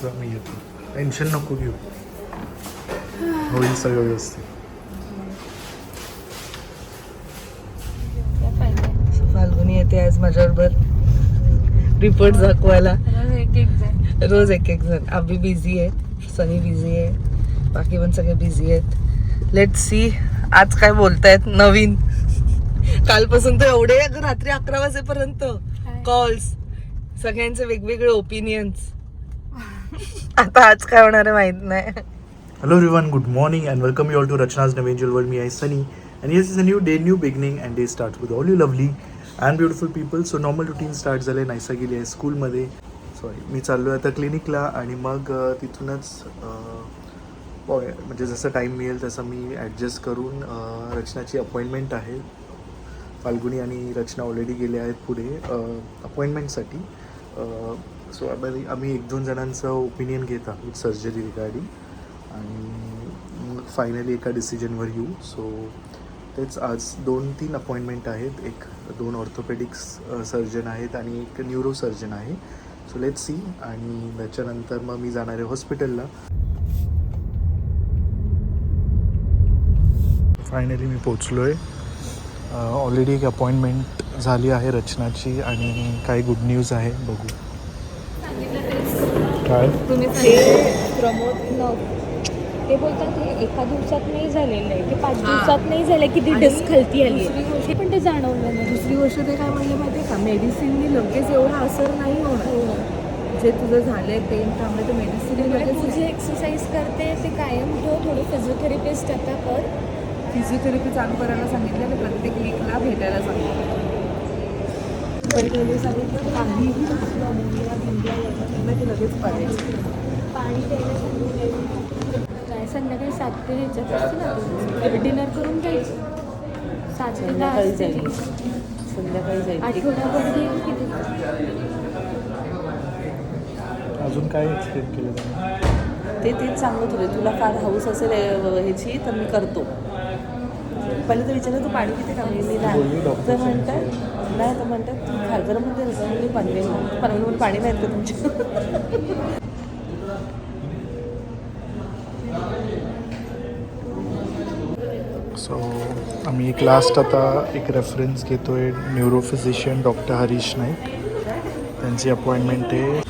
वाजता मी येतो. टेन्शन नको घेऊ, होईल सगळं व्यवस्थित. फाल्गुनी येते आज माझ्याबरोबर रिपोर्ट दाखवायला. रोज एक जण. अभि बिझी आहे, सनी बिझी आहे, बाकी पण सगळे बिझी आहेत. लेट्स सी आज काय बोलतायत नवीन. कालपासून तर एवढे रात्री 11 वाजेपर्यंत कॉल्स, सगळ्यांचे वेगवेगळे ओपिनियन्स. आता आज काय होणार आहे माहित नाही. Hello everyone, good morning and welcome you all to Rachna's Navangel World. Me, I Sunny, and yes, it's a new day, new beginning, and day starts with all you lovely and beautiful people. So normal routine start झाले. नायसा गेली आहे स्कूलमध्ये. मी चाललो आहे आता क्लिनिकला आणि मग तिथूनच म्हणजे जसं टाईम मिळेल तसं मी ॲडजस्ट करून रचनाची अपॉइंटमेंट आहे. फाल्गुनी आणि रचना ऑलरेडी गेले आहेत पुढे अपॉइंटमेंटसाठी. सो आम्ही 1-2 जणांचं ओपिनियन घेत आहोत सर्जरी रिगार्डिंग आणि मग फायनली एका डिसिजनवर येऊ. सो तेच आज 2-3 अपॉइंटमेंट आहेत. 2 ऑर्थोपेडिक्स सर्जन आहेत आणि एक न्यूरो सर्जन आहे. So let's see. आणि त्याच्यानंतर मग मी जाणार आहे हॉस्पिटलला. फायनली मी पोचलो आहे. ऑलरेडी एक अपॉइंटमेंट झाली आहे रचनाची आणि काही गुड न्यूज आहे. बघू काय प्रमोद ते बोलतात हे एका दिवसात नाही झालेलं आहे, ते 5 दिवसात नाही झालं की ती डिस्क खालती आली आहे. पण ते जाणवलं नाही. दुसरी गोष्ट ते काय म्हणलं माहिती आहे का, मेडिसिननी लगेच एवढा असर नाही होणार. जे तुझं झालंय पेन थांबलं तर मेडिसिन लगेच. तुझी एक्सरसाइज करते ते कायम ठेव, थोडी फिजिओथेरपिस्ट आता कर. फिजिओथेरपी चालू करायला सांगितलं आणि प्रत्येक वीकला भेटायला सांगितलं. सांगितलं काहीही ते लगेच पाहिजे. पाणी प्यायला सांगितलं. काय संध्याकाळी 7 ते ह्याच्यात असते ना, डिनर करून घ्यायचं. 7 ते 10 जाईल, संध्याकाळी जाईल. आठवड्याभर घेईल किती. अजून काय एक्सपेक्ट केलं तुम्ही? तेच सांगत होते, तुला फार हाऊस असेल ह्याची तर मी करतो. पहिले तर विचारलं तू पाणी पिते का? मी नाही. तर म्हणतात नाही, तर म्हणतात तू खासदार म्हणते रस्त्यामध्ये पाणी पाणी नाहीत का तुमच्या? सो आम्ही एक लास्ट आता एक रेफरन्स घेतो आहे. Neuro physician doctor Harish Naik, त्यांची अपॉइंटमेंट आहे.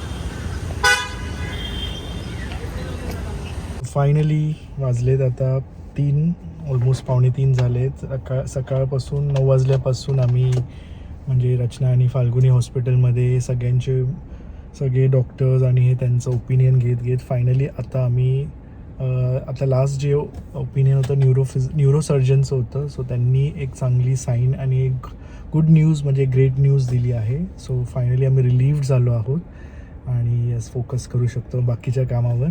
फायनली वाजलेत आता 3, ऑलमोस्ट 2:45 झालेत. सकाळपासून 9 वाजल्यापासून आम्ही म्हणजे रचना आणि फाल्गुनी हॉस्पिटलमध्ये सगळे डॉक्टर्स आणि हे त्यांचं ओपिनियन घेत फायनली आता आम्ही आता लास्ट जे ओपिनियन होतं न्यूरो सर्जनचं होतं. सो त्यांनी एक चांगली साईन आणि एक गुड न्यूज म्हणजे ग्रेट न्यूज दिली आहे. सो फायनली आम्ही रिलीव्ड झालो आहोत आणि यस फोकस करू शकतो बाकीच्या कामावर.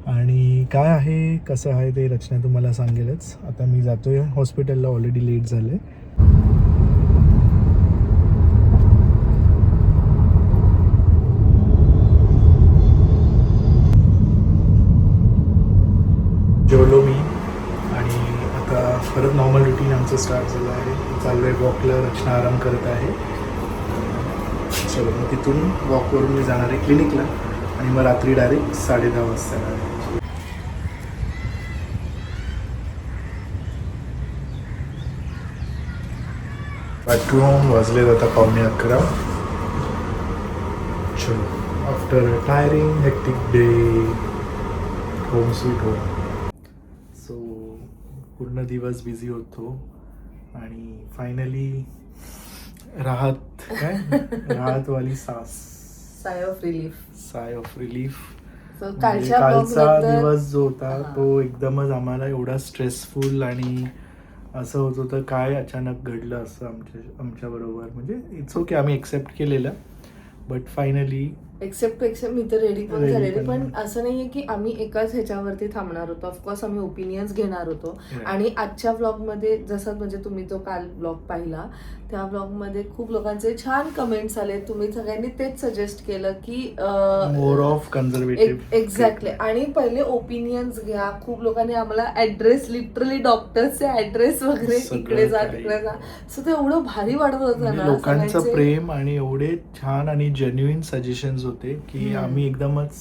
आणि काय आहे कसं आहे ते रचना तुम्हाला सांगेलच. आता मी जातो आहे हॉस्पिटलला, ऑलरेडी लेट झालं आहे. जेवलो मी आणि आता परत नॉर्मल रुटीन आमचं स्टार्ट झालं आहे. चाललो आहे वॉकला, रचना आराम करत आहे. चलो मग तिथून वॉकवरून मी जाणार आहे क्लिनिकला आणि मग रात्री डायरेक्ट 10:30 वाजता येणार आहे. बॅटरूम वाजलेत आता 11:15. चलो after tiring hectic day home sweet home. So पूर्ण दिवस बिझी होतो आणि फायनली राहतवाली साय ऑफ रिलीफ. कालचा दिवस जो होता तो एकदमच आम्हाला एवढा स्ट्रेसफुल आणि असं होत होतं काय अचानक घडलं असं आमच्या बरोबर. म्हणजे इट्स ओके, आम्ही एक्सेप्ट केलेलं, बट फायनली एक्सेप्ट मी तर रेडी पण झालेली. पण असं नाहीये की आम्ही एकाच ह्याच्यावरती थांबणार होतो. ऑफकोर्स आम्ही ओपिनियन्स घेणार होतो. आणि आजच्या ब्लॉगमध्ये जसं म्हणजे तुम्ही तो काल ब्लॉग पाहिला त्या ब्लॉगमध्ये खूप लोकांचे छान कमेंट्स आले. तुम्ही सगळ्यांनी तेच सजेस्ट केलं की मोर ऑफ कन्झर्वेटिव्ह. एक्झॅक्टली. आणि पहिले ओपिनियन्स घ्या. खूप लोकांनी आम्हाला ऍड्रेस, लिटरली डॉक्टर्सचे ऍड्रेस वगैरे इकडे जा तिकडे जा. सो ते एवढं भारी वाटत होतं ना. लोकांचं प्रेम आणि एवढे छान आणि जेन्युइन सजेशन्स होते की आम्ही एकदमच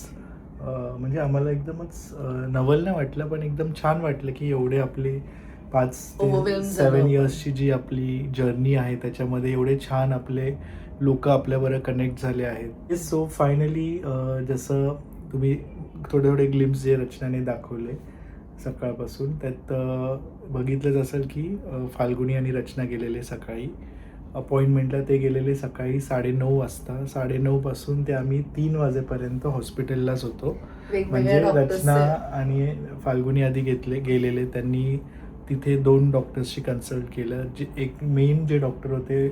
म्हणजे आम्हाला एकदमच नवल नाही वाटलं, पण एकदम छान वाटलं की एवढे आपले 5 ते Overwhelmed झालो 7 आपण. इयर्सची जी आपली जर्नी आहे त्याच्यामध्ये एवढे छान आपले लोक आपल्याबरोबर कनेक्ट झाले आहेत. सो फायनली जसं तुम्ही थोडे थोडे ग्लिम्स जे रचनाने दाखवले सकाळपासून, त्यात बघितलंच असेल की फाल्गुनी आणि रचना गेलेले सकाळी अपॉइंटमेंटला. ते गेलेले सकाळी 9:30 वाजता. 9:30 पासून ते आम्ही 3 वाजेपर्यंत हॉस्पिटललाच होतो. म्हणजे वेगवेगळ्या रचना डॉक्टर्स आणि फाल्गुनी आधी गेलेले त्यांनी तिथे 2 डॉक्टर्सशी कन्सल्ट केलं. जे एक मेन जे डॉक्टर होते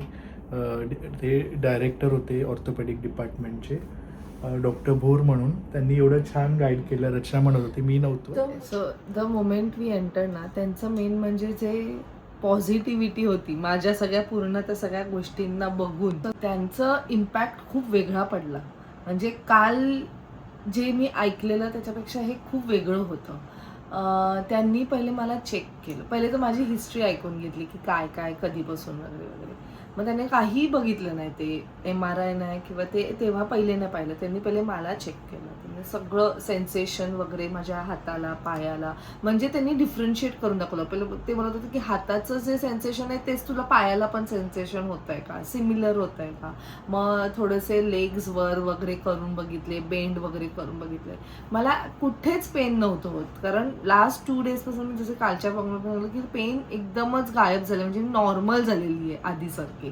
ते डायरेक्टर होते ऑर्थोपेडिक डिपार्टमेंटचे, डॉक्टर भोर म्हणून. त्यांनी एवढं छान गाईड केलं. रचना म्हणत होती, मी नव्हतो. So the moment we enter ना, त्यांचं मेन म्हणजे जे पॉझिटिव्हिटी होती माझ्या सगळ्या पूर्ण त्या सगळ्या गोष्टींना बघून, तर त्यांचं इम्पॅक्ट खूप वेगळा पडला. म्हणजे काल जे मी ऐकलेलं त्याच्यापेक्षा हे खूप वेगळं होतं. त्यांनी पहिले मला चेक केलं. पहिले तर माझी हिस्ट्री ऐकून घेतली की काय काय कधीपासून वगैरे वगैरे. मग त्याने काहीही बघितलं नाही, ते MRI नाही किंवा ते तेव्हा पहिले नाही पाहिलं. त्यांनी पहिले मला चेक केलं. त्यांनी सगळं सेन्सेशन वगैरे माझ्या हाताला पायाला, म्हणजे त्यांनी डिफरन्शिएट करून दाखवलं. पहिलं ते म्हणत होते की हाताचं जे सेन्सेशन आहे तेच तुला पायाला पण सेन्सेशन होत आहे का, सिमिलर होत आहे का. मग थोडेसे लेग्स वर वगैरे करून बघितले, बेंड वगैरे करून बघितले. मला कुठेच पेन नव्हतं होत, कारण लास्ट 2 डेजपासून जसं कालच्या बघणं की पेन एकदमच गायब झाले, म्हणजे नॉर्मल झालेली आहे आधीसारखी.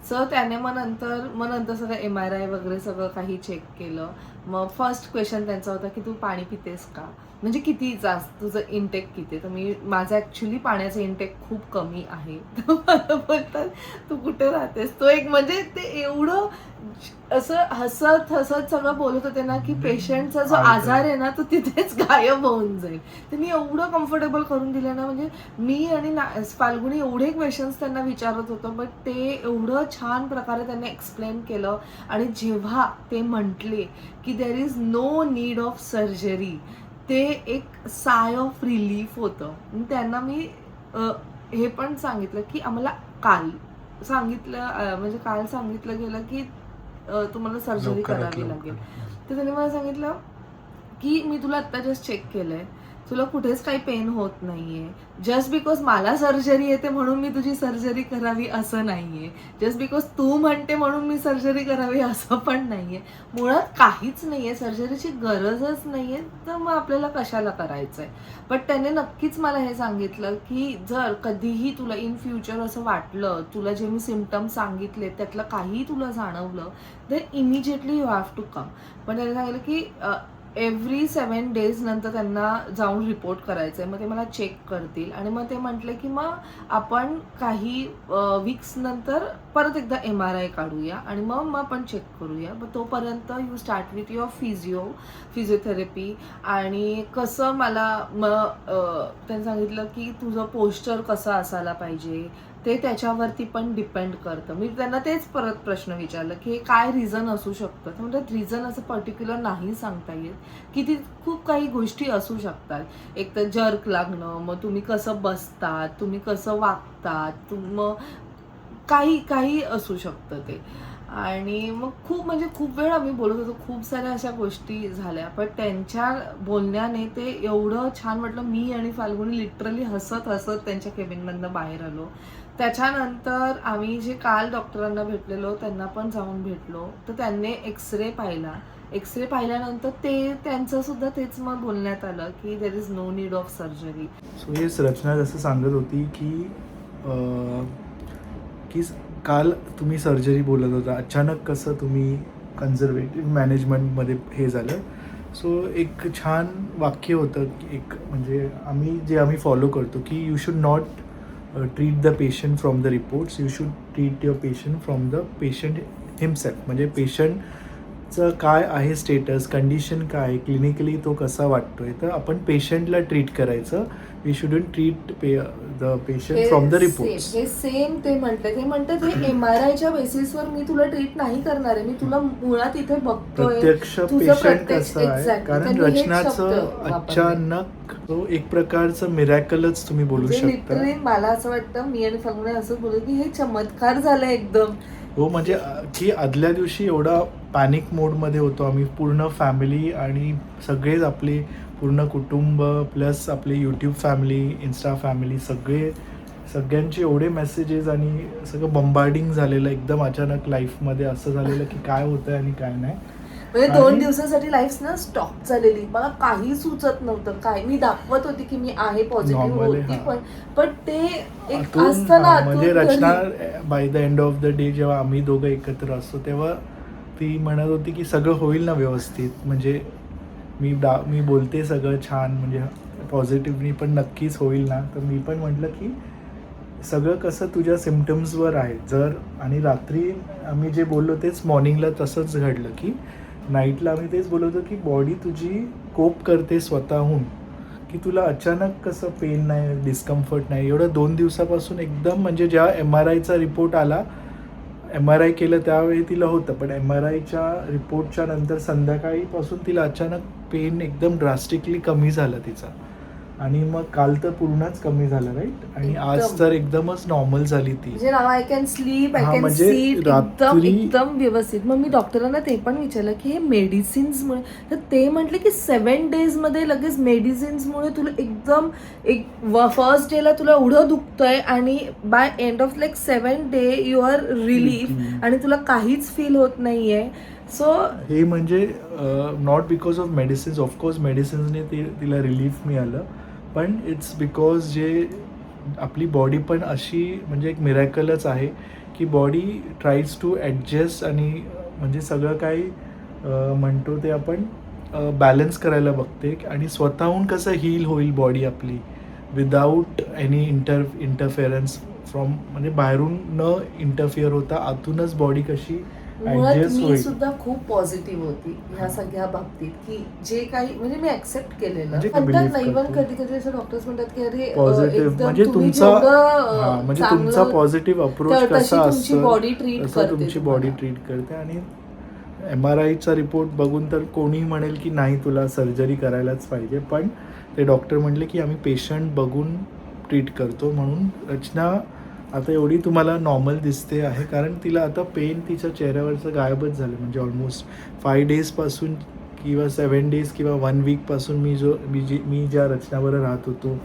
सो त्याने मग नंतर सगळं MRI वगैरे सगळं काही चेक केलं. मग फर्स्ट क्वेश्चन त्यांचा होता की तू पाणी पितेस का, म्हणजे किती जास्त तुझं इंटेक किती. तर माझं ॲक्च्युली पाण्याचं इंटेक खूप कमी आहे. तर मला बोलतात तू कुठे राहतेस. तो एक म्हणजे ते एवढं असं हसत सगळं बोलत होते ना की पेशंटचा जो आजार आहे ना तो तिथेच गायब होऊन जाईल. त्यांनी एवढं कम्फर्टेबल करून दिलं ना, म्हणजे मी आणि फाल्गुनी एवढे क्वेश्चन्स त्यांना विचारत होतो, बट ते एवढं छान प्रकारे त्यांनी एक्सप्लेन केलं. आणि जेव्हा ते म्हटले की there is no need of surgery, ते एक साय ऑफ रिलीफ होतं. त्यांना मी हे पण सांगितलं की आम्हाला काल सांगितलं गेलं की तुम्हाला सर्जरी करावी लागेल. तर त्यांनी मला सांगितलं की मी तुला आत्ता जस्ट चेक केलंय, तुला कुठेच काही पेन होत नाहीये. जस्ट बिकॉज मला सर्जरी येते म्हणून मी तुझी सर्जरी करावी असं नाहीये. जस्ट बिकॉज तू म्हणते म्हणून मी सर्जरी करावी असं पण नाहीये. मुळात काहीच नाहीये, सर्जरीची गरजच नाहीये, तर मग आपल्याला कशाला करायचंय. बट त्याने नक्कीच मला हे सांगितलं की जर कधीही तुला इन फ्युचर असं वाटलं, तुला जे मी सिम्पटम्स सांगितले त्यातलं काहीही तुला जाणवलं, तर immediately you have to come. पण त्याने सांगितलं की एव्हरी 7 days नंतर त्यांना जाऊन रिपोर्ट करायचं आहे. मग ते मला चेक करतील आणि मग ते म्हटले की मग आपण काही वीक्स नंतर परत एकदा MRI काढूया आणि मग आपण चेक करूया. मग तोपर्यंत you start with your physiotherapy. आणि कसं मला मग त्यांनी सांगितलं की तुझं पोस्चर कसं असायला पाहिजे ते त्याच्यावरती पण डिपेंड करतं. मी त्यांना तेच परत प्रश्न विचारलं की काय रिझन असू शकतं. तर म्हणतात रिझन असं पर्टिक्युलर नाही सांगता येत, की ती खूप काही गोष्टी असू शकतात. एक तर जर्क लागणं, मग तुम्ही कसं बसतात, तुम्ही कसं वागतात, मग काही असू शकतं ते. आणि मग खूप वेळ आम्ही बोलत होतो, खूप साऱ्या अशा गोष्टी झाल्या. पण त्यांच्या बोलण्याने ते एवढं छान वाटलं. मी आणि फाल्गुनी लिटरली हसत त्यांच्या केबिनमधनं बाहेर आलो. त्याच्यानंतर आम्ही जे काल डॉक्टरांना भेटलेलो त्यांना पण जाऊन भेटलो. तर त्यांनी एक्सरे पाहिल्यानंतर त्यांचं सुद्धा तेच मग बोलण्यात आलं की there is no need of surgery. So yes, Rachana जसं सांगत होती की काल तुम्ही सर्जरी बोलत होता, अचानक कसं तुम्ही कन्झर्वेटिव्ह मॅनेजमेंटमध्ये हे झालं. सो एक छान वाक्य होतं की एक म्हणजे आम्ही फॉलो करतो की you should not treat the patient from the reports, you should treat your patient from the patient himself. म्हणजे पेशंटचं काय आहे स्टेटस, कंडिशन काय आहे, क्लिनिकली तो कसा वाटतोय, तर आपण पेशंटला ट्रीट करायचं. We shouldn't treat the patient from the reports. हे सेम ते म्हणतात हे MRIच्या बेसिसवर मी तुला ट्रीट नाही करणार आहे, मी तुला मुळात इथे बघतोय प्रत्यक्ष पेशंट कसं आहे. कारण रचनाचं अचानक तो एक प्रकारचं मिरॅकलच तुम्ही बोलू शकता. लिटरली मला असं वाटतं, मी आणि फाल्गुनी असंच बोलू की हे चमत्कार झालं एकदम, हो म्हणजे की आदल्या दिवशी एवढा पॅनिक मोडमध्ये होतो आम्ही, पूर्ण फॅमिली आणि सगळेच आपले पूर्ण कुटुंब प्लस आपली यूट्यूब फॅमिली, इन्स्टा फॅमिली, सगळ्यांचे एवढे मेसेजेस आणि सगळं बंबार्डिंग झालेलं एकदम अचानक लाईफमध्ये, असं झालेलं की काय होतंय आणि काय नाही. म्हणजे 2 आणि- दिवसासाठी लाईफ ना स्टॉप झालेली, मला काही सुचत नव्हतं काय. मी दाखवत होती की मी आहे पॉझिटिव्ह Normal आहे, होती, हा. पण ते एक आतून, असतं ना हा, आतून म्हणजे घरी. Rachana by the end of the day जेव्हा आम्ही दोघं एकत्र असतो तेव्हा ती म्हणत होती की सगळं होईल ना व्यवस्थित, म्हणजे मी बोलते सगळं छान, म्हणजे पॉझिटिव्हली पण नक्कीच होईल ना. तर मी पण म्हटलं की सगळं कसं तुझ्या सिम्पटम्सवर आहे जर, आणि रात्री आम्ही जे बोललो तेच मॉर्निंगला तसंच घडलं की नाईटला आम्ही तेच बोलत होतो की बॉडी तुझी कोप करते स्वतःहून, की तुला अचानक कसं पेन नाही, डिस्कम्फर्ट नाही. एवढं 2 दिवसापासून एकदम, म्हणजे जेव्हा MRIचा रिपोर्ट आला, MRI केलं त्यावेळी तिला होतं, पण MRIच्या रिपोर्टच्या नंतर संध्याकाळीपासून तिला अचानक पेन एकदम ड्रास्टिकली कमी झालं तिचा, आणि मग काल तर पूर्णच कमी झालं राईट, आणि आज एकदम. तर एकदमच नॉर्मल झाली ती. म्हणजे नाव आय कॅन स्लीप, आय हा, कॅन म्हणजे सीट, एकदम रात्री- एकदम व्यवस्थित. मग मी डॉक्टरांना ते पण विचारलं की हे मेडिसिन्समुळे, तर ते म्हटले की 7 डेजमध्ये लगेच मेडिसिन्समुळे तुला एकदम एक फर्स्ट डेला तुला एवढं दुखतंय आणि by end of like 7 day you are relief आणि तुला काहीच फील होत नाहीये. सो हे म्हणजे not because of medicines, of course मेडिसिन्सने तिला रिलीफ मिळालं, पण इट्स बिकॉज जे आपली बॉडी पण अशी, म्हणजे एक मिरॅकलच आहे की बॉडी ट्राईज टू ॲडजस्ट, आणि म्हणजे सगळं काही म्हणतो ते आपण बॅलन्स करायला बघते, आणि स्वतःहून कसं हील होईल बॉडी आपली विदाऊट एनी इंटरफेरन्स फ्रॉम, म्हणजे बाहेरून न इंटरफिअर होता आतूनच बॉडी कशी मुळात ॲडजस्ट मी होईल. सुद्धा खूप पॉझिटिव्ह होती ह्या सगळ्या बाबतीत, की जे काही म्हणजे मी ऍक्सेप्ट केलेलं. म्हणजे म्हणतात believe ना, इव्हन करते. कधी कधी असं डॉक्टर्स म्हणतात की अरे पॉझिटिव्ह एकदम म्हणजे तुम्ही तुमचा, जेवढं, हा, म्हणजे चांगलं, तुमचा पॉझिटिव्ह अप्रोच तशी कसा तुमची असतो बॉडी ट्रीट तसं करते तुमची तुम्हाला. बॉडी ट्रीट करते. आणि MRIचा रिपोर्ट बघून तर कोणी म्हणेल की नाही तुला सर्जरी करायलाच पाहिजे, पण ते डॉक्टर म्हणले की आम्ही पेशंट बघून ट्रीट करतो, म्हणून रचना आता एवढी तुम्हाला नॉर्मल दिसते आहे, कारण तिला आता पेन तिच्या चेहऱ्यावरचं गायबच झालं, म्हणजे ऑलमोस्ट 5 डेजपासून किंवा 7 डेज किंवा 1 वीकपासून मी ज्या रचनावर राहत होतो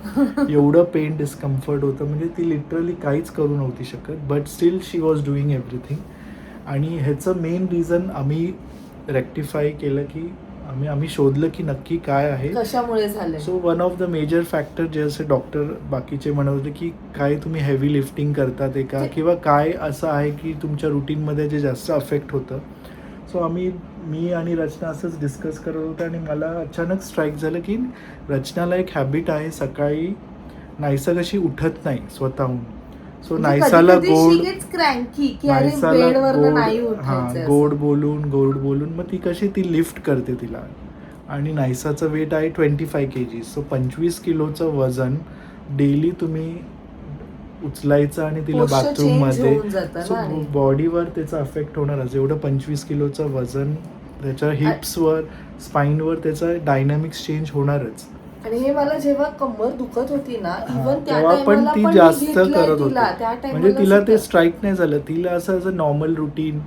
एवढं पेन डिस्कम्फर्ट होतं, म्हणजे ती लिटरली काहीच करू नव्हती शकत, but still she was doing everything. आणि ह्याचं मेन रिझन आम्ही रेक्टिफाय केलं की आम्ही शोधलं की नक्की काय आहे. कशामुळे झालं. So one of the major factor जे असे डॉक्टर बाकीचे म्हणत होते की काय तुम्ही हेवी लिफ्टिंग करता ते का, किंवा काय असं आहे की तुमच्या रुटीनमध्ये जे जास्त अफेक्ट होतं. सो मी आणि रचना असंच डिस्कस करत होतो, आणि मला अचानक स्ट्राईक झालं की रचनाला एक हॅबिट आहे, सकाळी नाहीसा कशी उठत नाही स्वतःहून. सो नाहीसाला गोड क्रँकी की अरे बेडवरनं नाही उठायचं. गोड बोलून मग ती कशी ती लिफ्ट करते तिला. आणि नाईसाचं वेट आहे 25 kg. सो 25 किलोचं वजन डेली तुम्ही उचलायचं आणि तिला Posture change बाथरूममध्ये, होऊन जातं सो ना आणि. बॉडीवर त्याचा अफेक्ट होणारच. एवढं 25 किलोचं वजन त्याच्या हिप्सवर, स्पाईनवर त्याचा डायनॅमिक्स चेंज होणारच. आणि हे मला जेव्हा कंबर दुखत होती ना, इव्हन त्या तेव्हा पण टायमाला ती पण जास्त मी घेतलंय करत तिला. होती, त्या म्हणजे टायमाला तिला ते सुद्धा. स्ट्राईक नाही झालं. तिला असं नॉर्मल रुटीन,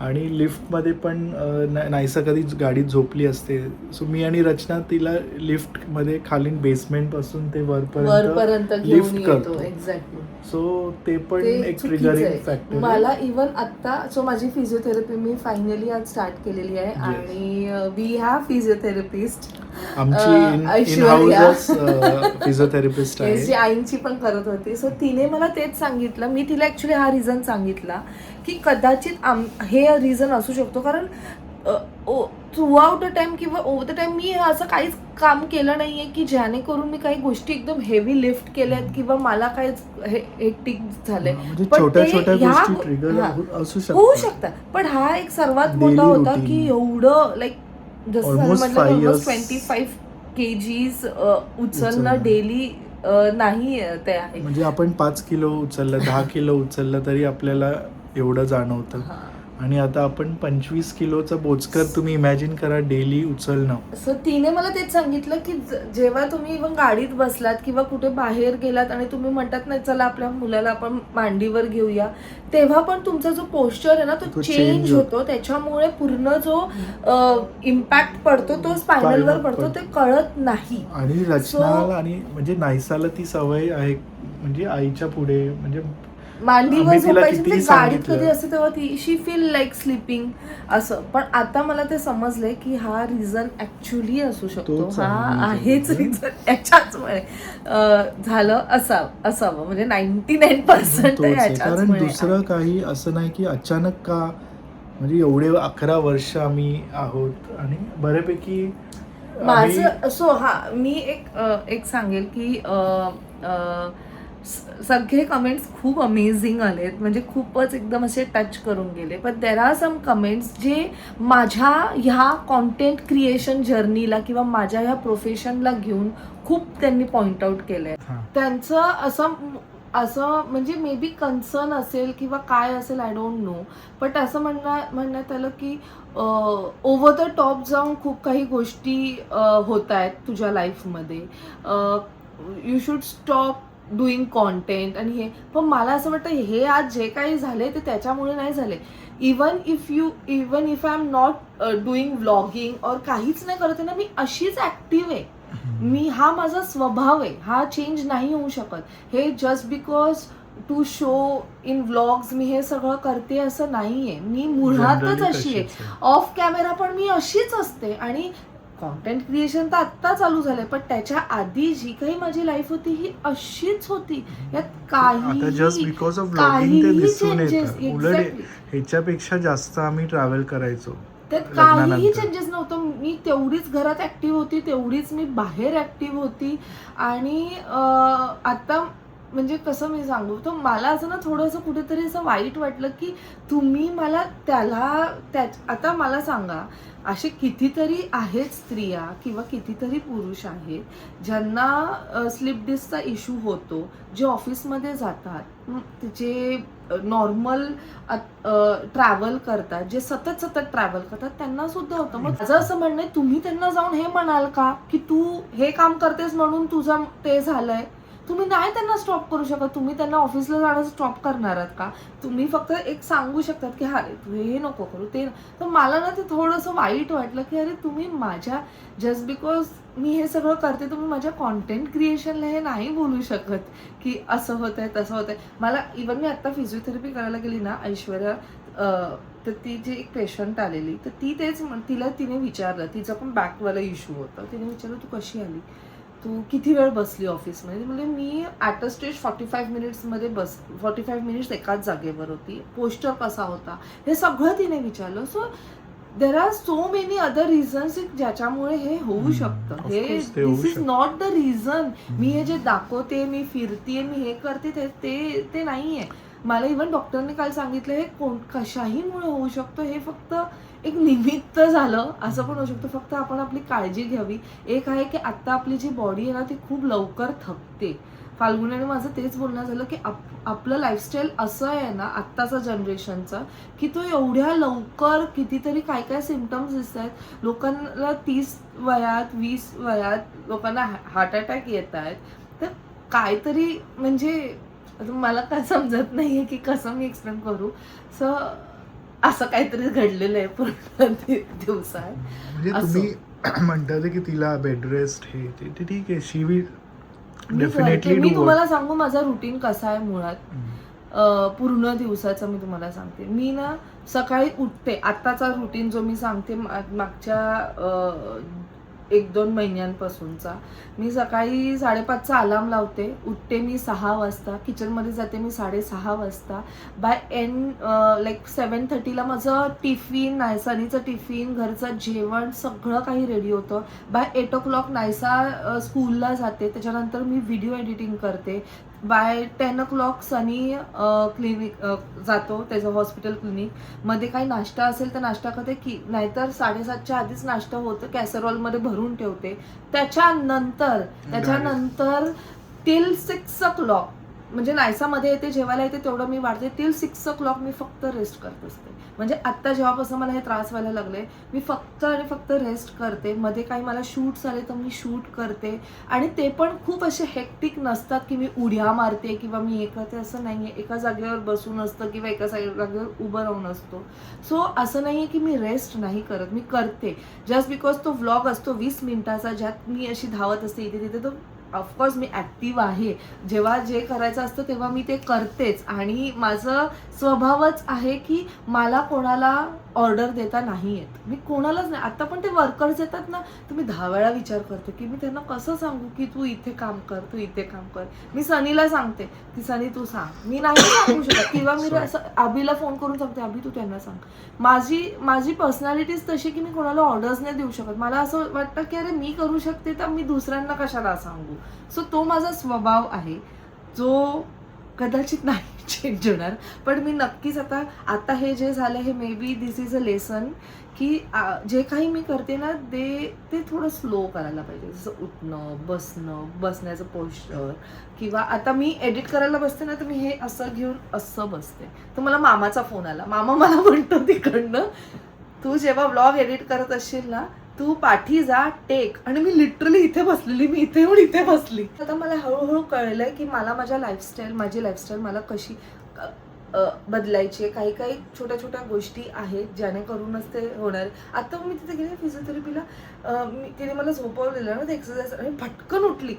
आणि लिफ्टमध्ये पण नाहीसा कधी गाडीत झोपली असते. सो मी आणि रचना तिला लिफ्टमध्ये खाली बेसमेंटपासून ते वरपर्यंत घेऊन लिफ्ट येतो. करतो. एक्झॅक्टली. सो ते पण ते एक चुकीचं ट्रिगरिंग आहे. फॅक्टर. मला इव्हन आता सो माझी फिजिओथेरपी मी फायनली आज स्टार्ट केलेली आहे. Yes. आणि वी हॅव फिजिओथेरपिस्ट आमची इन हाऊस फिजिओथेरपिस्ट जी आहे. आईंची पण करत होती. सो तिने मला तेच सांगितलं. मी तिला ऍक्च्युली हा रिझन सांगितला की कदाचित हे रिझन असू शकतो, कारण थ्रू आउट द टाइम किंवा ओव्हर द टाइम मी असं काहीच काम केलं नाहीये की ज्याने करून मी काही गोष्टी एकदम हेवी लिफ्ट केल्यात किंवा मला काही हेक्टिक झालंय. म्हणजे पण छोट्या ते छोट्या ह्या गोष्टी ट्रिगर हा, असू होऊ शकतात. शकतात. पण हा एक सर्वात Daily मोठा होता routine. की एवढं लाईक जसं Almost म्हटलं 5 years. 25 kgs उचलणं उचलणं. डेली नाही ते आहे. म्हणजे आपण 5 किलो उचललं, 10 किलो उचललं तरी आपल्याला एवढं जाणवतं. आणि आता आपण 25 किलोचं बोचकर तुम्ही इमॅजिन करा डेली उचलणं. सो तिने मला तेच सांगितलं की जेव्हा तुम्ही इव्हन गाडीत बसलात किंवा कुठे बाहेर गेलात आणि तुम्ही म्हणतात नाही चला आपल्या मुलाला आपण मांडीवर घेऊया, तेव्हा पण तुमचा जो पोस्चर आहे ना तो तो चेंज change होतो. त्याच्यामुळे पूर्ण जो इम्पॅक्ट पडतो तो स्पायनलवर पडतो, ते कळत नाही. आणि रचनाला आणि म्हणजे नायसाला ती सवय आहे, म्हणजे आईच्या पुढे म्हणजे मांडीवर आम्ही तिला झोपायची कितीही म्हणजे गाडीत सांगितलं. कधी असते तेव्हा ती शी फील लाईक स्लीपिंग असं. पण आता मला ते समजलंय की हा रिझन ऍक्च्युली असू शकतो, तोच हा आहे आहेच reason. रिझन. याच्याचमुळे झालं असावं म्हणजे 99% तोच आहे. कारण याच्याचमुळे दुसरं आहे. काही असं नाही की अचानक का, म्हणजे एवढे 11 वर्ष आम्ही आहोत आणि बऱ्यापैकी आम्ही- माझं सो मी एक सांगेल की सगळे कमेंट्स खूप अमेझिंग आलेत, म्हणजे खूपच एकदम असे टच करून गेले. पण देर आर सम कमेंट्स जे माझ्या ह्या कॉन्टेंट क्रिएशन जर्नीला किंवा माझ्या ह्या प्रोफेशनला घेऊन खूप त्यांनी पॉइंट आउट केलंय. हां. त्यांचं असं म्हणजे मे बी कन्सर्न असेल किंवा काय असेल, आय डोंट नो. बट असं म्हणण्यात आलं की ओव्हर द टॉप जाऊन खूप काही गोष्टी होत आहेत तुझ्या लाईफमध्ये, you should stop doing content आणि हे. पण मला असं वाटतं हे आज जे काही झाले ते त्याच्यामुळे नाही झाले. Even if I am not doing vlogging और काहीच नाही करत आहे ना, मी अशीच ऍक्टिव्ह आहे. हा माझा स्वभाव आहे, हा चेंज नाही होऊ शकत. हे just because to show in vlogs मी हे सगळं करते असं नाहीये. मी मुळातच Generally अशी आहे. तशीच आहे. ऑफ कॅमेरा पण मी अशीच असते. आणि कॉन्टेंट क्रिएशन तर आत्ता चालू झालंय, पण त्याच्या आधी जी काही माझी लाईफ होती ही अशीच होती. यात आता जस्ट बिकॉज ऑफ ब्लॉगिंग ते दिसून येतं. उलट ह्याच्यापेक्षा जास्त आम्ही ट्रॅव्हल करायचो. त्यात काहीही लग्नानंतर. चेंजेस नव्हतं. मी तेवढीच घरात ऍक्टिव्ह होती, तेवढीच मी बाहेर ऍक्टिव्ह होती. आणि आता म्हणजे कसं मी सांगू, तर मला असं ना थोडंसं कुठेतरी असं वाईट वाटलं की तुम्ही मला आता मला सांगा, असे कितीतरी आहेत स्त्रिया किंवा कितीतरी पुरुष आहेत ज्यांना स्लिप डिस्कचा इश्यू होतो, जे ऑफिसमध्ये जातात, जे नॉर्मल ट्रॅव्हल करतात, जे सतत ट्रॅव्हल करतात, त्यांना सुद्धा होतं. मग माझं असं म्हणणं आहे, तुम्ही त्यांना जाऊन हे म्हणाल का की तू हे काम करतेस म्हणून तुझं ते झालंय? तुम्ही नाही त्यांना स्टॉप करू शकत. तुम्ही त्यांना ऑफिसला जाणं स्टॉप करणार आहात का? तुम्ही फक्त एक सांगू शकतात की हा रे तू हे नको करू ते. तर मला ना ते थोडंसं वाईट वाटलं की अरे तुम्ही माझ्या जस्ट बिकॉज मी हे सगळं करते, तुम्ही माझ्या कॉन्टेंट क्रिएशनला हे नाही बोलू शकत की असं होतंय तसं होतंय. मला इवन मी आता फिजिओथेरपी करायला गेली ना ऐश्वर्या, तर ती जी एक पेशंट आलेली, तर ती तिने विचारलं, तिचा पण बॅकवाला इश्यू होता. तिने विचारलं तू कशी आली, तू किती वेळ बसली ऑफिसमध्ये? म्हणजे मी ॲट अ स्टेज 45 मिनिट्स एकाच जागेवर होती. पोस्चर कसा होता हे सगळं तिने विचारलं. So there are so many other reasons ज्याच्यामुळे हे होऊ शकतं. हे दिस इज नॉट द रिझन. मी हे जे दाखवते, मी फिरते, मी हे करते, ते नाहीये. मला इव्हन डॉक्टरने काल सांगितलं हे कशाहीमुळे होऊ शकतं, हे फक्त एक निमित्त झालं असं पण होऊ शकतं. फक्त आपण आपली काळजी घ्यावी. एक आहे की आत्ता आपली जी बॉडी आहे ना ती खूप लवकर थकते. फाल्गुनीने माझं तेच बोलणं झालं की आपलं लाईफस्टाईल असं आहे ना आत्ताचा जनरेशनचा, की तो एवढ्या लवकर कितीतरी काय सिम्पटम्स दिसत आहेत. लोकांना 30 वयात 20 वयात लोकांना हार्ट अटॅक येत आहेत. तर काहीतरी म्हणजे मला काय समजत नाहीये की कसं मी एक्सप्लेन करू. सो असं काहीतरी घडलेलं आहे पूर्ण दिवसात. म्हणजे तुम्ही म्हणता की तिला बेड रेस्ट हे ते ठीक आहे. शी विल डेफिनेटली मी डू. तुम्हाला सांगू माझा रुटीन कसा आहे मुळात. पूर्ण दिवसाचा मी तुम्हाला सांगते. मी ना सकाळी उठते. आत्ताचा रुटीन जो मी सांगते मागच्या 1-2 महिन्यांपासूनचा. मी सकाळी 5:30चा अलार्म लावते. उठते मी 6 वाजता. किचनमध्ये जाते मी 6:30 वाजता. बाय 7:30ला माझं टिफिन, नायसानीचं टिफिन, घरचं जेवण सगळं काही रेडी होतं. बाय 8 o'clock नायसा स्कूलला जाते. त्याच्यानंतर मी व्हिडिओ एडिटिंग करते. बाय 10 o'clock सनी क्लिनिक जातो, त्याचं हॉस्पिटल क्लिनिक मध्ये. काही नाश्ता असेल तर नाश्ता करते की नाहीतर 7:30च्या आधीच नाश्ता होतं, कॅसरॉलमध्ये भरून ठेवते. त्याच्यानंतर टिल 6 o'clock म्हणजे नायसामध्ये येते, जेवायला येते, तेवढं मी वाढते. टिल 6 o'clock मी फक्त रेस्ट करत असते. म्हणजे आत्ता जेव्हापासून मला हे त्रास व्हायला लागले, मी फक्त आणि फक्त रेस्ट करते. मध्ये काही मला शूट्स आले तर मी शूट करते, आणि ते पण खूप असे हेक्टिक नसतात की मी उड्या मारते किंवा मी हे करते, असं नाही आहे. एका जागेवर बसून असतं किंवा एका जागेवर उभं राहून असतो. सो असं नाही आहे की मी रेस्ट नाही करत, मी करते. जस्ट बिकॉज तो व्लॉग असतो 20 मिनिटाचा, ज्यात मी अशी धावत असते इथे तिथे, तो ऑफकोर्स मी ॲक्टिव्ह आहे. जेव्हा जे करायचं असतं तेव्हा मी ते करतेच, आणि माझं स्वभावच आहे की मला कोणाला ऑर्डर देता नाही येत. मी कोणालाच नाही. आता पण ते वर्कर्स येतात ना, तर मी 10 वेळा विचार करते की मी त्यांना कसं सांगू की तू इथे काम कर, तू इथे काम कर. मी सनीला सांगते की सनी तू सांग, मी नाही सांगू शकत. किंवा मी असं अभिला फोन करून सांगते, अभि तू त्यांना सांग. माझी पर्सनॅलिटीच तशी की मी कोणाला ऑर्डर्स नाही देऊ शकत. मला असं वाटतं की अरे मी करू शकते तर मी दुसऱ्यांना कशाला सांगू. सो तो माझा स्वभाव आहे, जो कदाचित नाही चेंज होणार. पण मी नक्कीच आता हे जे झालं हे may be this is a lesson की जे काही मी करते ना ते थोडं स्लो करायला पाहिजे. जसं उठणं, बसण्याचं पोस्चर, किंवा आता मी एडिट करायला बसते ना, तर मी हे असं घेऊन असं बसते. तर मला मामाचा फोन आला. मामा मला म्हणतो तिकडनं, तू जेव्हा व्लॉग एडिट करत असशील ना, तू पाठी जा, टेक. आणि मी लिटरली इथे बसलेली, मी इथे येऊन इथे बसली. आता मला हळूहळू कळलंय की मला माझी लाईफस्टाईल मला कशी बदलायची आहे. काही छोट्या छोट्या गोष्टी आहेत जेणेकरूनच ते होणार. आता मी तिथे गेले फिजिओथेरपीला, तिने मला झोपवलेलं ना, ते एक्सरसाइज, आणि भटकन उठली.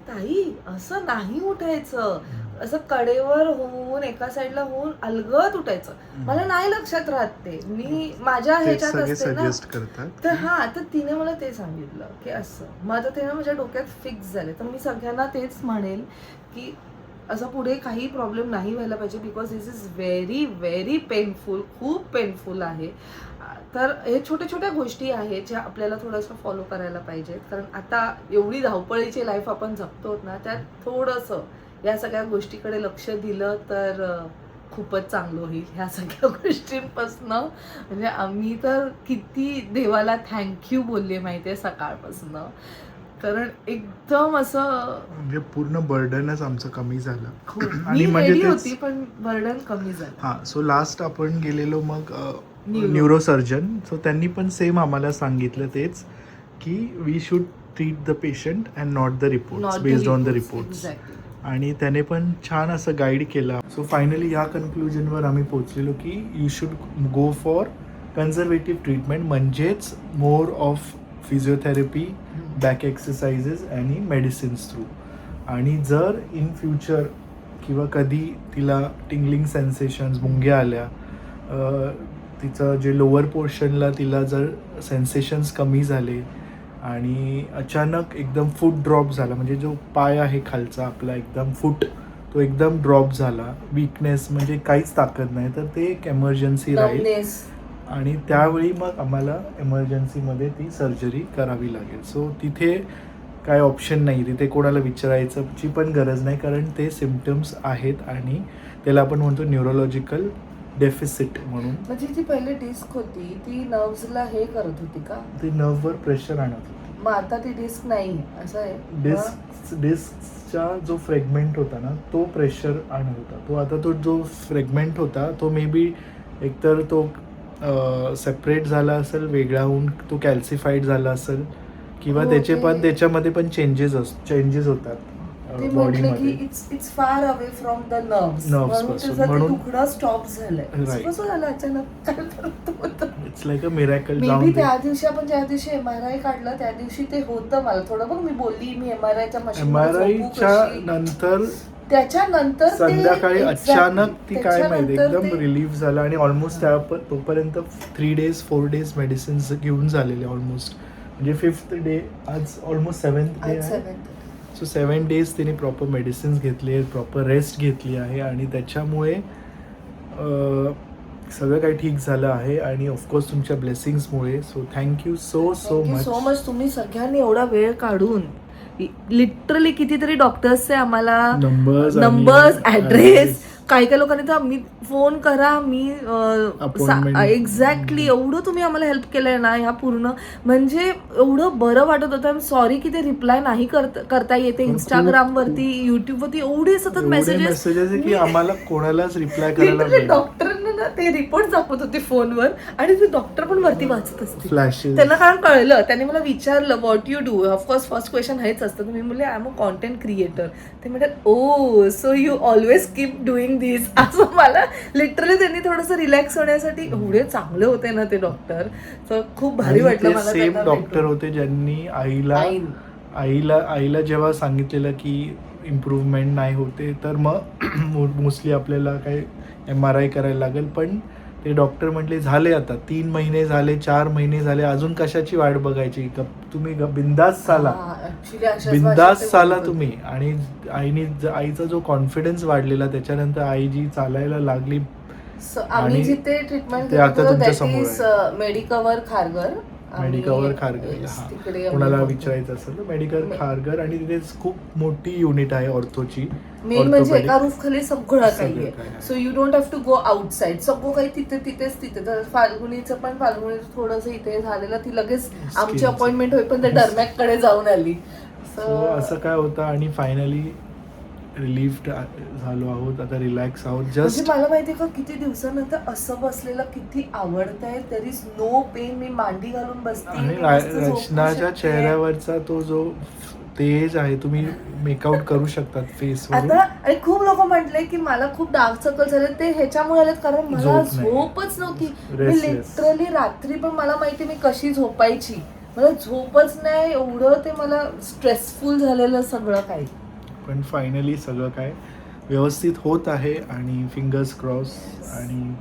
ताई असं नाही उठायचं, असं कडेवर होऊन एका साईडला होऊन अलगद उठायचं. मला नाही लक्षात राहत ते, मी माझ्या ह्याच्यात असते ना. तर तिने मला ते सांगितलं की असं. मग आता ते ना माझ्या डोक्यात फिक्स झाले. तर मी सगळ्यांना तेच म्हणेल की असं पुढे काही प्रॉब्लेम नाही व्हायला पाहिजे, because this is very very painful, खूप पेनफुल आहे. तर हे छोट्या छोट्या गोष्टी आहेत ज्या आपल्याला थोडंसं फॉलो करायला पाहिजेत. कारण आता एवढी धावपळीची लाईफ आपण जगतो ना, त्यात थोडंसं या सगळ्या गोष्टीकडे लक्ष दिलं तर खूपच चांगलं होईल. ह्या सगळ्या गोष्टींपासनं म्हणजे आम्ही तर किती देवाला थँक्यू बोलले माहिती आहे सकाळपासनं. कारण एकदम असं म्हणजे पूर्ण बर्डनच आमचं कमी झालं. आणि म्हणजे होती पण बर्डन कमी झालं. हां, सो लास्ट आपण गेलेलो मग न्यूरोसर्जन. सो त्यांनी पण सेम आम्हाला सांगितलं तेच की we should treat the patient and not the reports, based on the reports. आणि त्याने पण छान असं गाईड केलं. सो फायनली ह्या कन्क्लुजनवर आम्ही पोचलेलो की you should go for conservative treatment, म्हणजेच more of physiotherapy, back exercises आणि मेडिसिन्स थ्रू. आणि जर इन फ्युचर किंवा कधी तिला टिंगलिंग सेन्सेशन्स, मुंग्या आल्या, तिचं जे लोअर पोर्शनला तिला जर सेन्सेशन्स कमी झाले आणि अचानक एकदम फूट ड्रॉप झाला, म्हणजे जो पाय आहे खालचा आपला एकदम फूट, तो एकदम ड्रॉप झाला, वीकनेस म्हणजे काहीच ताकद नाही, तर ते एक एमर्जन्सी राहील. आणि त्यावेळी मग आम्हाला एमर्जन्सीमध्ये ती सर्जरी करावी लागेल. सो तिथे काय ऑप्शन नाही, तिथे कोणाला विचारायची पण गरज नाही, कारण ते सिम्पटम्स आहेत आणि त्याला आपण म्हणतो न्यूरोलॉजिकल डेफिसिट म्हणून. म्हणजे जी पहिले डिस्क होती ती नर्व्सला हे करत होती का? ती नर्ववर प्रेशर आणत होती. मग आता ती डिस्क नाही, असं आहे? डिस्कचा जो फ्रेगमेंट होता ना, तो प्रेशर आणत होता. तो आता तो जो फ्रेगमेंट होता तो मे बी एकतर तो सेपरेट झाला असेल, वेगळा होऊन तो कॅल्सिफाईड झाला असेल, किंवा त्याच्यामध्ये पण चेंजेस होतात बॉडीमध्ये. It's far away from the nerves, म्हणून दुखणं स्टॉप झालंय. कसं झालं अचानक? It's like a miracle. May be त्या दिवशी आपण ज्या दिवशी MRI काढलं त्या दिवशी ते होतं. मला थोडं बघ, मी बोलली मी MRIच्या नंतर त्याच्यानंतर संध्याकाळी अचानक ती काय माहिती एकदम रिलीफ झाला. आणि ऑलमोस्ट तोपर्यंत 3 days 4 days मेडिसिन्स घेऊन झालेले ऑलमोस्ट. म्हणजे 5th डे, आज ऑलमोस्ट 7th डे आहे. सो 7 days तिने प्रॉपर मेडिसिन्स घेतली आहेत, प्रॉपर रेस्ट घेतली आहे, आणि त्याच्यामुळे सगळं काही ठीक झालं आहे. आणि ऑफकोर्स तुमच्या ब्लेसिंग्समुळे. So thank you so much. तुम्ही सगळ्यांनी एवढा वेळ काढून लिटरली कितीतरी डॉक्टर्सचे आम्हाला नंबर्स, ॲड्रेस, काही काही लोकांनी तर मी फोन करा मी Appointment. एक्झॅक्टली एवढं तुम्ही आम्हाला हेल्प केलंय ना ह्या पूर्ण म्हणजे एवढं बरं वाटत होतं. सॉरी की ते रिप्लाय नाही करता येते. इंस्टाग्राम वरती युट्यूब वरती एवढे सतत मेसेजेस आहे की आम्हाला कोणालाच रिप्लाय करायला मिळेल. डॉक्टरांना ना ते रिपोर्ट दाखवत होते फोनवर आणि ते डॉक्टर पण वरती वाचत असते. फ्लॅशेस त्यांना कारण कळलं, त्यांनी मला विचारलं what you do. Of course first question हेच असतं. मी म्हणले I am a content creator. ते म्हणतात oh so you always keep doing this. असं मला लिटरली त्यांनी थोडंसं रिलॅक्स होण्यासाठी एवढे चांगले होते ना ते डॉक्टर. तर खूप भारी वाटलं मला. सेम डॉक्टर होते ज्यांनी आईला जेव्हा सांगितलेलं की इम्प्रूव्हमेंट नाही होते तर मग मोस्टली आपल्याला काही MRI करायला लागेल. पण ते डॉक्टर म्हटले झाले आता 3 महिने झाले 4 महिने झाले अजून कशाची वाट बघायची. तुम्ही बिंदास चाला तुम्ही. आणि आईचा जो कॉन्फिडन्स वाढलेला त्याच्यानंतर आई जी चालायला लागली. आम्ही जिथे ट्रीटमेंट ते आता तुमच्या समोर आहे. मेडिकवर खारघर तिकडे कोणाला विचारायचं असेल तर मेडिकल खारघर. आणि तिथे खूप मोठी युनिट आहे ऑर्थोची. मेन म्हणजे एका रूफ खाली सगळं काही आहे. So you don't have to go outside. सगळं काही तिथे. तर फाल्गुनीचं थोडंसं इथे झालेलं. ती लगेच आमची अपॉइंटमेंट होईपर्यंत डरमॅक कडे जाऊन आली. सो असं काय होतं आणि फायनली रिलीफ झालो आहोत. आता रिलॅक्स आहोत. जस्ट मला माहितीये का किती दिवसानंतर असं बसलेलं किती आवडतंय. There is no pain. मी मांडी घालून बसते. आणि रचनाच्या चेहऱ्यावरचा तो जो तेज आहे तुम्ही मेकआउट करू शकतात फेसवर. आता आणि खूप लोक म्हटले की मला खूप डार्क सर्कल झाले. ते ह्याच्यामुळे आलेत कारण मला झोपच नव्हती. मी लिटरली रात्री पण मला माहिती मी कशी झोपायची. मला झोपच नाही. एवढं ते मला स्ट्रेसफुल झालेलं सगळं काही. पण फायनली सगळं काय व्यवस्थित होत आहे आणि फिंगर्स क्रॉस. आणि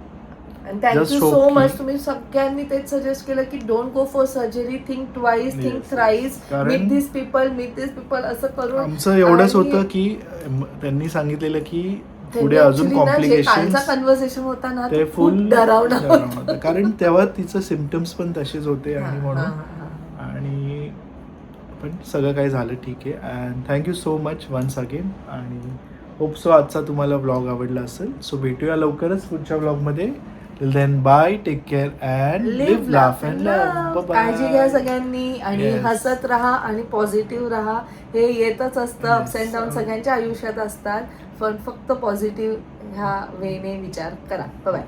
थँक्यू सो मच. तुम्ही सगळ्यांनी तेच सजेस्ट केलं की don't go for surgery. Think twice, think thrice, meet this people असं करून. आमचं एवढंच होतं की त्यांनी सांगितलेलं की पुढे अजून कॉम्प्लिकेशन कन्व्हर्सेशन होता ना ते फुल डरावणं. कारण तेव्हा तिचं सिम्पटम्स पण तसेच होते. आणि म्हणून आणि पण सगळं काही झालं ठीक आहे. And thank you so much once again. आणि होप सो आजचा तुम्हाला ब्लॉग आवडला असेल. सो भेटूया लवकरच पुढच्या ब्लॉगमध्ये. Till then bye. Take care and live laugh and love. काळजी घ्या सगळ्यांनी आणि हसत राहा आणि पॉझिटिव्ह राहा. हे येतच असतं. अप्स अँड डाऊन सगळ्यांच्या आयुष्यात असतात. पण फक्त पॉझिटिव्ह ह्या वेने विचार करा. बाय.